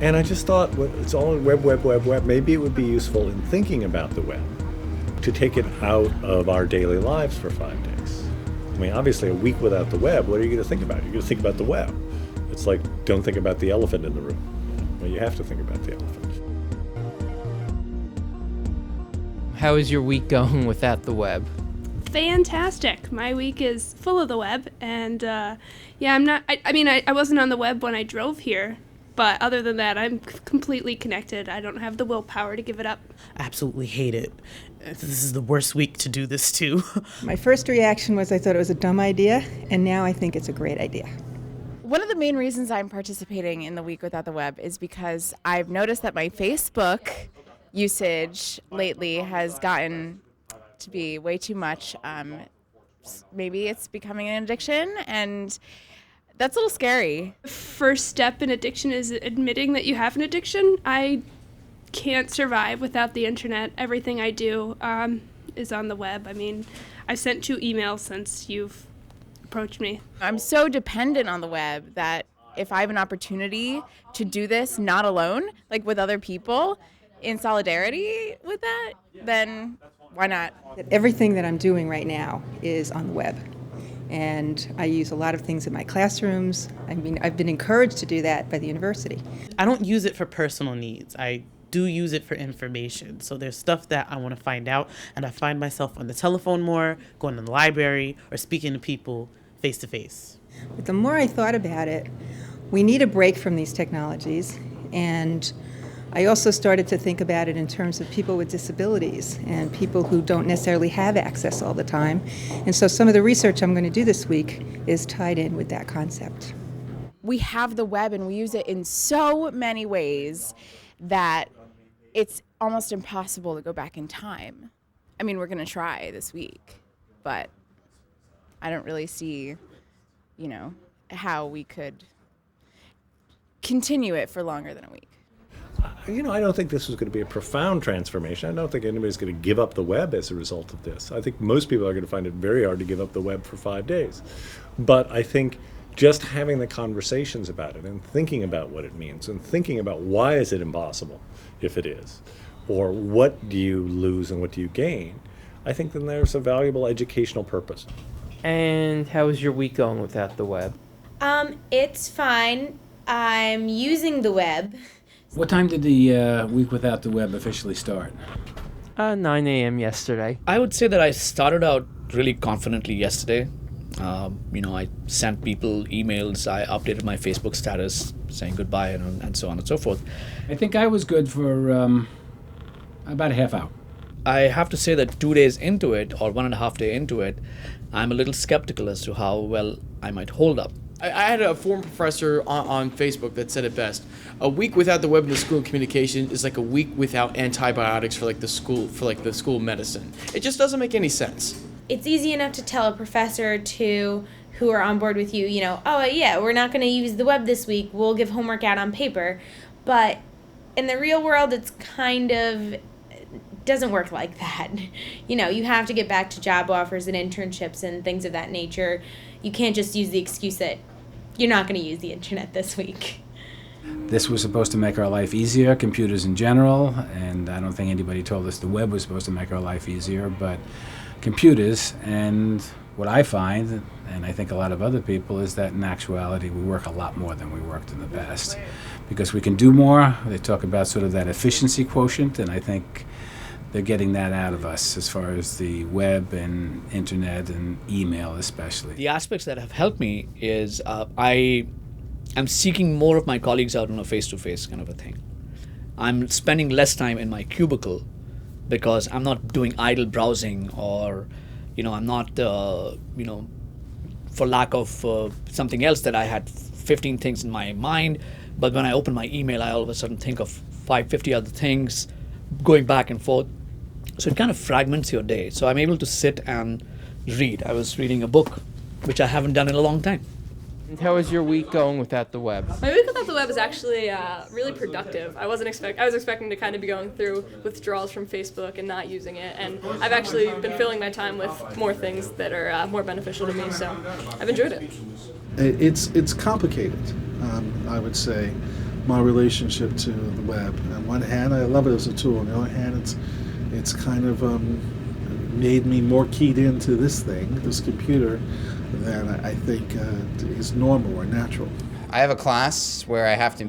And I just thought, well, it's all in web. Maybe it would be useful in thinking about the web to take it out of our daily lives for 5 days. I mean, obviously, a week without the web, what are you going to think about? You're going to think about the web. It's like, don't think about the elephant in the room. Well, you have to think about the elephant. How is your week going without the web? Fantastic. My week is full of the web, and I wasn't on the web when I drove here, but other than that, I'm completely connected. I don't have the willpower to give it up. Absolutely hate it. This is the worst week to do this too. My first reaction was I thought it was a dumb idea, and now I think it's a great idea. One of the main reasons I'm participating in the Week Without the Web is because I've noticed that my Facebook usage lately has gotten to be way too much. Maybe it's becoming an addiction, and that's a little scary. First step in addiction is admitting that you have an addiction. I can't survive without the internet. Everything I do is on the web. I mean, I've sent 2 emails since you've approached me. I'm so dependent on the web that if I have an opportunity to do this not alone, like with other people, in solidarity with that, then why not? Everything that I'm doing right now is on the web. And I use a lot of things in my classrooms. I mean, I've been encouraged to do that by the university. I don't use it for personal needs. I do use it for information. So there's stuff that I want to find out, and I find myself on the telephone more, going to the library, or speaking to people face to face. But the more I thought about it, we need a break from these technologies. And I also started to think about it in terms of people with disabilities and people who don't necessarily have access all the time. And so some of the research I'm going to do this week is tied in with that concept. We have the web and we use it in so many ways that it's almost impossible to go back in time. I mean, we're going to try this week, but I don't really see, how we could continue it for longer than a week. I don't think this is going to be a profound transformation. I don't think anybody's going to give up the web as a result of this. I think most people are going to find it very hard to give up the web for 5 days. But I think just having the conversations about it and thinking about what it means and thinking about why is it impossible if it is, or what do you lose and what do you gain, I think then there's a valuable educational purpose. And how is your week going without the web? It's fine. I'm using the web. What time did the Week Without the Web officially start? 9 a.m. yesterday. I would say that I started out really confidently yesterday. I sent people emails, I updated my Facebook status saying goodbye and so on and so forth. I think I was good for about a half hour. I have to say that 2 days into it, or 1.5 days into it, I'm a little skeptical as to how well I might hold up. I had a former professor on Facebook that said it best. A week without the web in the school of communication is like a week without antibiotics for the school of medicine. It just doesn't make any sense. It's easy enough to tell a professor who are on board with you, oh yeah, we're not going to use the web this week. We'll give homework out on paper. But in the real world, it's kind of doesn't work like that. You have to get back to job offers and internships and things of that nature. You can't just use the excuse that you're not going to use the internet this week. This was supposed to make our life easier, computers in general, and I don't think anybody told us the web was supposed to make our life easier, but computers, and what I find, and I think a lot of other people, is that in actuality we work a lot more than we worked in the past. Because we can do more. They talk about sort of that efficiency quotient, and I think they're getting that out of us as far as the web and internet and email especially. The aspects that have helped me is I'm seeking more of my colleagues out on a face-to-face kind of a thing. I'm spending less time in my cubicle because I'm not doing idle browsing, or I'm not for lack of something else that I had 15 things in my mind, but when I open my email I all of a sudden think of 50 other things going back and forth. So it kind of fragments your day. So I'm able to sit and read. I was reading a book, which I haven't done in a long time. And how is your week going without the web? My week without the web is actually really productive. I was expecting to kind of be going through withdrawals from Facebook and not using it, and I've actually been filling my time with more things that are more beneficial to me, so I've enjoyed it. It's complicated, I would say. my relationship to the web. On one hand, I love it as a tool. On the other hand, it's kind of made me more keyed into this computer, than I think is normal or natural. I have a class where I have to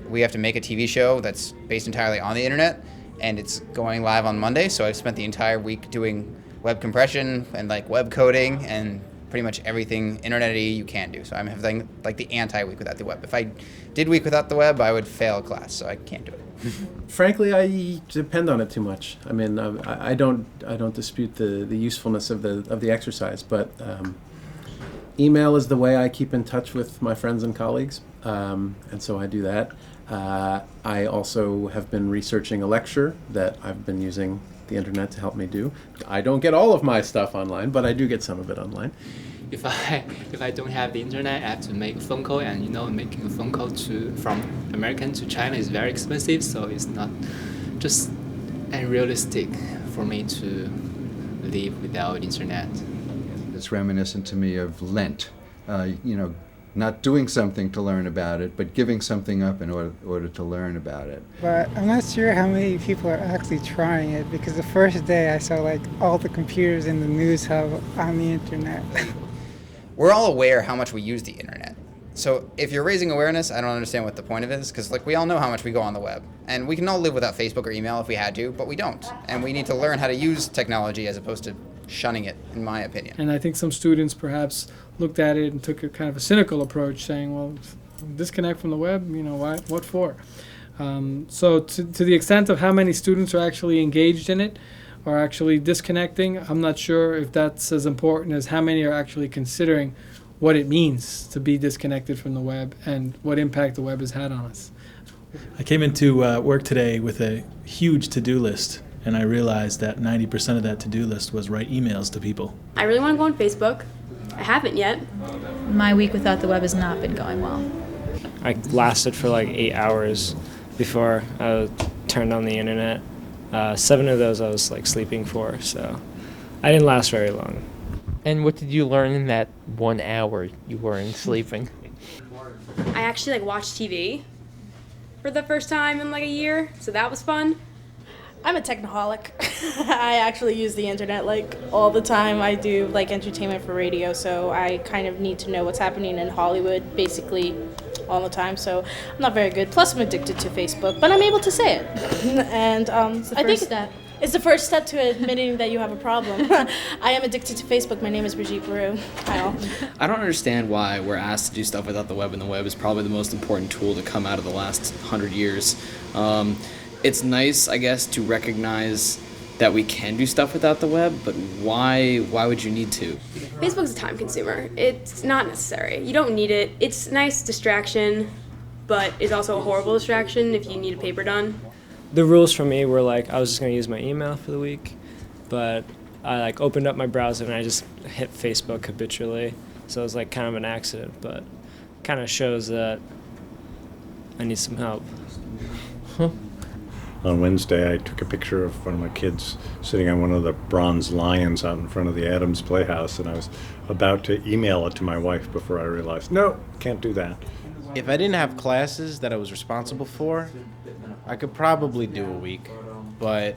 we have to make a TV show that's based entirely on the internet, and it's going live on Monday, so I've spent the entire week doing web compression and web coding and pretty much everything internet-y you can do. So I'm having the anti-week without the web. If I did week without the web, I would fail a class, so I can't do it. Frankly, I depend on it too much. I mean, I don't dispute the usefulness of the exercise, but email is the way I keep in touch with my friends and colleagues, and so I do that. I also have been researching a lecture that I've been using the internet to help me do. I don't get all of my stuff online, but I do get some of it online. If I don't have the internet, I have to make a phone call, and making a phone call from American to China is very expensive, so it's not just unrealistic for me to live without internet. It's reminiscent to me of Lent, not doing something to learn about it, but giving something up in order to learn about it. But I'm not sure how many people are actually trying it, because the first day I saw all the computers in the news hub on the internet. We're all aware how much we use the internet. So if you're raising awareness, I don't understand what the point of it is, because we all know how much we go on the web. And we can all live without Facebook or email if we had to, but we don't. And we need to learn how to use technology as opposed to shunning it, in my opinion. And I think some students perhaps looked at it and took a kind of a cynical approach, saying, well, disconnect from the web, why, what for? So to the extent of how many students are actually engaged in it, or actually disconnecting, I'm not sure if that's as important as how many are actually considering what it means to be disconnected from the web and what impact the web has had on us. I came into work today with a huge to-do list, and I realized that 90% of that to-do list was write emails to people. I really want to go on Facebook. I haven't yet. My week without the web has not been going well. I lasted for 8 hours before I turned on the internet. 7 of those I was sleeping for, so I didn't last very long. And what did you learn in that 1 hour you weren't sleeping? I actually watched TV for the first time in a year, so that was fun. I'm a technaholic. I actually use the internet all the time. I do entertainment for radio, so I kind of need to know what's happening in Hollywood basically all the time. So I'm not very good. Plus, I'm addicted to Facebook, but I'm able to say it. And I think it's the first step to admitting that you have a problem. I am addicted to Facebook. My name is Brigitte Baru. Hi all. I don't understand why we're asked to do stuff without the web, and the web is probably the most important tool to come out of the last 100 years. It's nice, I guess, to recognize that we can do stuff without the web, but why would you need to? Facebook's a time consumer. It's not necessary. You don't need it. It's a nice distraction, but it's also a horrible distraction if you need a paper done. The rules for me were I was just going to use my email for the week, but I opened up my browser and I just hit Facebook habitually. So it was kind of an accident, but kind of shows that I need some help. On Wednesday, I took a picture of one of my kids sitting on one of the bronze lions out in front of the Adams Playhouse, and I was about to email it to my wife before I realized, no, can't do that. If I didn't have classes that I was responsible for, I could probably do a week, but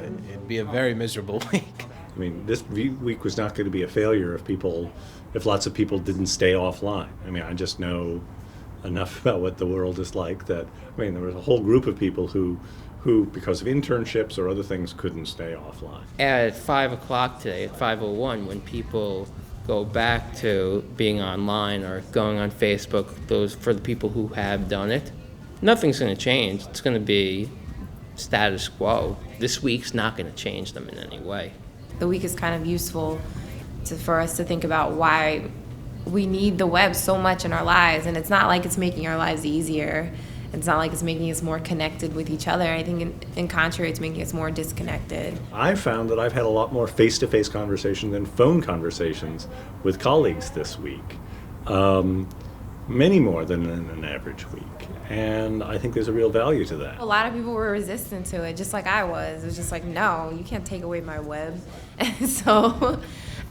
it'd be a very miserable week. I mean, this week was not going to be a failure if lots of people didn't stay offline. I mean, I just know enough about what the world is like that, there was a whole group of people who because of internships or other things couldn't stay offline. At 5 o'clock today, at 5:01, when people go back to being online or going on Facebook, those for the people who have done it, nothing's going to change. It's going to be status quo. This week's not going to change them in any way. The week is kind of useful for us to think about why we need the web so much in our lives, and it's not like it's making our lives easier. It's not like it's making us more connected with each other. I think in contrary, it's making us more disconnected. I've found that I've had a lot more face-to-face conversation than phone conversations with colleagues this week. Many more than in an average week. And I think there's a real value to that. A lot of people were resistant to it, just like I was. It was just no, you can't take away my web. And so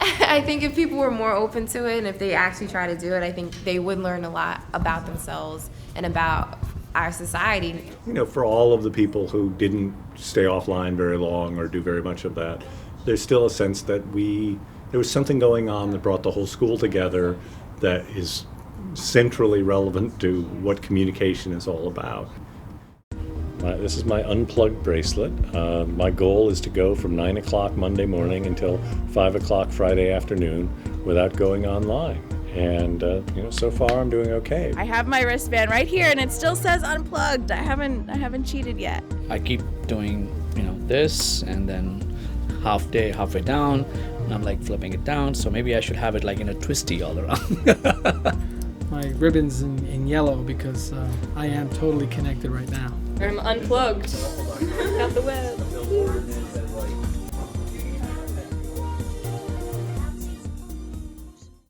I think if people were more open to it and if they actually try to do it, I think they would learn a lot about themselves and about our society. You know, for all of the people who didn't stay offline very long or do very much of that, there's still a sense that there was something going on that brought the whole school together that is centrally relevant to what communication is all about. This is my unplugged bracelet. My goal is to go from 9 o'clock Monday morning until 5 o'clock Friday afternoon without going online. And so far I'm doing okay. I have my wristband right here, and it still says unplugged. I haven't cheated yet. I keep doing, this, and then halfway down, and I'm like flipping it down. So maybe I should have it like in a twisty all around. My ribbon's in yellow because I am totally connected right now. I'm unplugged. Got the web.